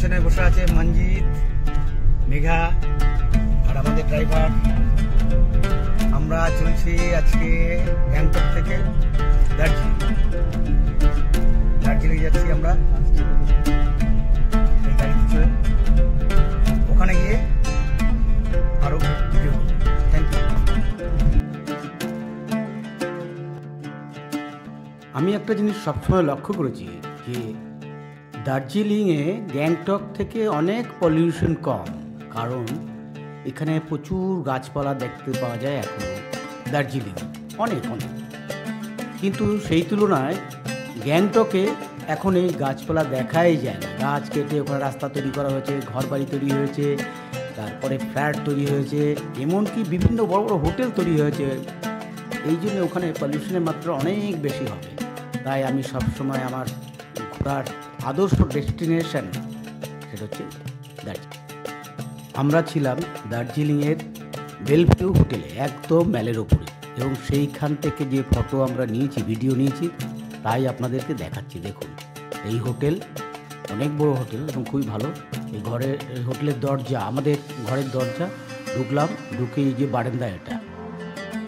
পেছনে বসে আছে মঞ্জিত, মেঘা আর আমাদের ড্রাইভার। আমরা চলছি আজকে গ্যাংটক থেকে দার্জিলিং যাচ্ছি আমরা এই গাড়িতে। ওখানে গিয়ে আরো ভিডিও। Thank you. আমি একটা জিনিস সবসময় লক্ষ্য করেছি যে দার্জিলিংয়ে গ্যাংটক থেকে অনেক পলিউশন কম, কারণ এখানে প্রচুর গাছপালা দেখতে পাওয়া যায় এখনও দার্জিলিং অনেক। কিন্তু সেই তুলনায় গ্যাংটকে এখন এই গাছপালা দেখাই যায় না। গাছ কেটে ওখানে রাস্তা তৈরি করা হয়েছে, ঘরবাড়ি তৈরি হয়েছে, তারপরে ফ্ল্যাট তৈরি হয়েছে, এমনকি বিভিন্ন বড় বড় হোটেল তৈরি হয়েছে। এই জন্য ওখানে পলিউশনের মাত্রা অনেক বেশি হবে। তাই আমি সবসময় আমার ঘোরার আদর্শ ডেস্টিনেশন সেটা হচ্ছে দার্জিলিং। আমরা ছিলাম দার্জিলিংয়ের বেলভিউ হোটেলে, একদম ম্যালের ওপরে, এবং সেইখান থেকে যে ফটো আমরা নিয়েছি, ভিডিও নিয়েছি, তাই আপনাদেরকে দেখাচ্ছি। দেখুন, এই হোটেল অনেক বড় হোটেল এবং খুবই ভালো। এই হোটেলের দরজা, আমাদের ঘরের দরজা, ঢুকলাম, ঢুকে এই যে বারান্দা, এটা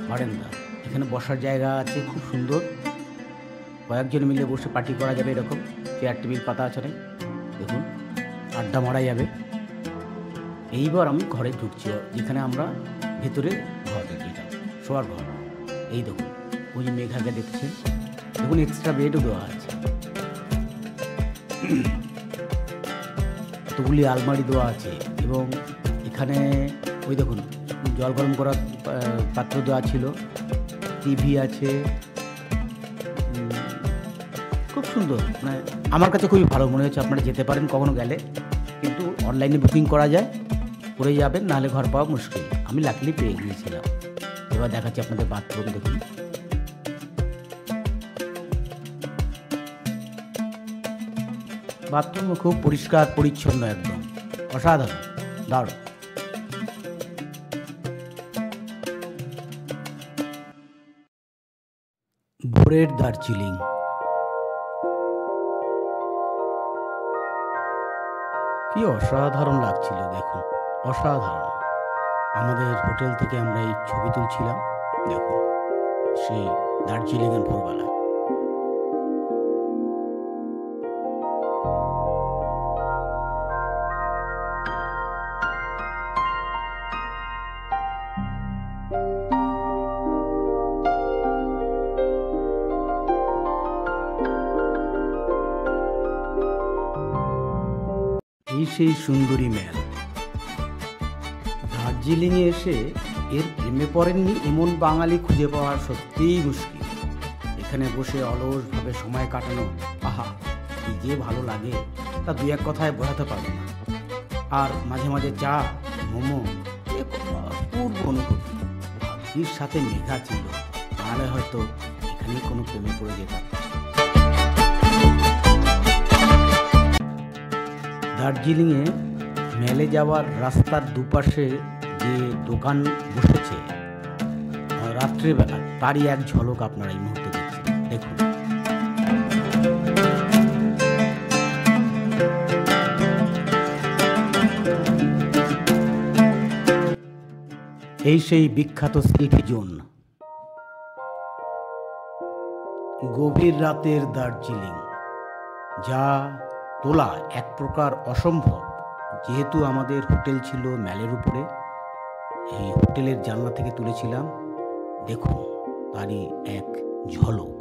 বারান্দা, এখানে বসার জায়গা আছে খুব সুন্দর, কয়েকজন মিলে বসে পার্টি করা যাবে, এরকম চেয়ার টেবিল পাতা আছে, দেখুন আড্ডা মারা যাবে। এইবার আমি ঘরে ঢুকছি, যেখানে আমরা ভেতরে ঘর, যেটা শোয়ার ঘর। এই দেখুন, ওই যে মেঘাকে দেখছেন, দেখুন এক্সট্রা বেডও দেওয়া আছে, কতগুলি আলমারি দেওয়া আছে, এবং এখানে ওই দেখুন জল গরম করার পাত্র দেওয়া ছিল, টিভি আছে, খুব সুন্দর। মানে আমার কাছে খুবই ভালো মনে হচ্ছে। আপনারা যেতে পারেন কখনো গেলে, কিন্তু অনলাইনে বুকিং করা যায়, করে যাবেন, নাহলে ঘর পাওয়া মুশকিল। আমি লাকিলি পেয়ে গিয়েছিলাম। এবার দেখাচ্ছি আপনাদের বাথরুম, দেখুন বাথরুম খুব পরিষ্কার পরিচ্ছন্ন, একদম অসাধারণ, দারুণ। ভোরের দার্জিলিং, কি অসাধারণ লাগছিল, দেখুন অসাধারণ। আমাদের হোটেল থেকে আমরা এই ছবি তুলছিলাম, দেখুন সেই দার্জিলিংয়ের ভোরবেলা। এই সেই সুন্দরী ম্যাল। দার্জিলিংয়ে এসে এর প্রেমে পড়েননি এমন বাঙালি খুঁজে পাওয়া সত্যিই মুশকিল। এখানে বসে অলসভাবে সময় কাটানো, আহা কি যে ভালো লাগে, তা দুই এক কথায় বোঝাতে পারবো না। আর মাঝে মাঝে চা, মোমো, এক অপূর্ব অনুভূতি। ভাগ্যির সাথে মেঘা ছিল, তাহলে হয়তো এখানে কোনো প্রেমে পড়ে যেতাম। দার্জিলিংয়ে মেলে যাওয়ার রাস্তার দুপাশে যে দোকান বসেছে রাত্রেবেলা, তারই এক ঝলক আপনারা এই মুহূর্তে দেখছেন, দেখুন। এই সেই বিখ্যাত সেলফি জোন। গভীর রাতের দার্জিলিং, যা তোলা এক প্রকার অসম্ভব। যেহেতু আমাদের হোটেল ছিল ম্যালের উপরে, এই হোটেলের জানলা থেকে তুলেছিলাম, দেখুন তারই এক ঝলক।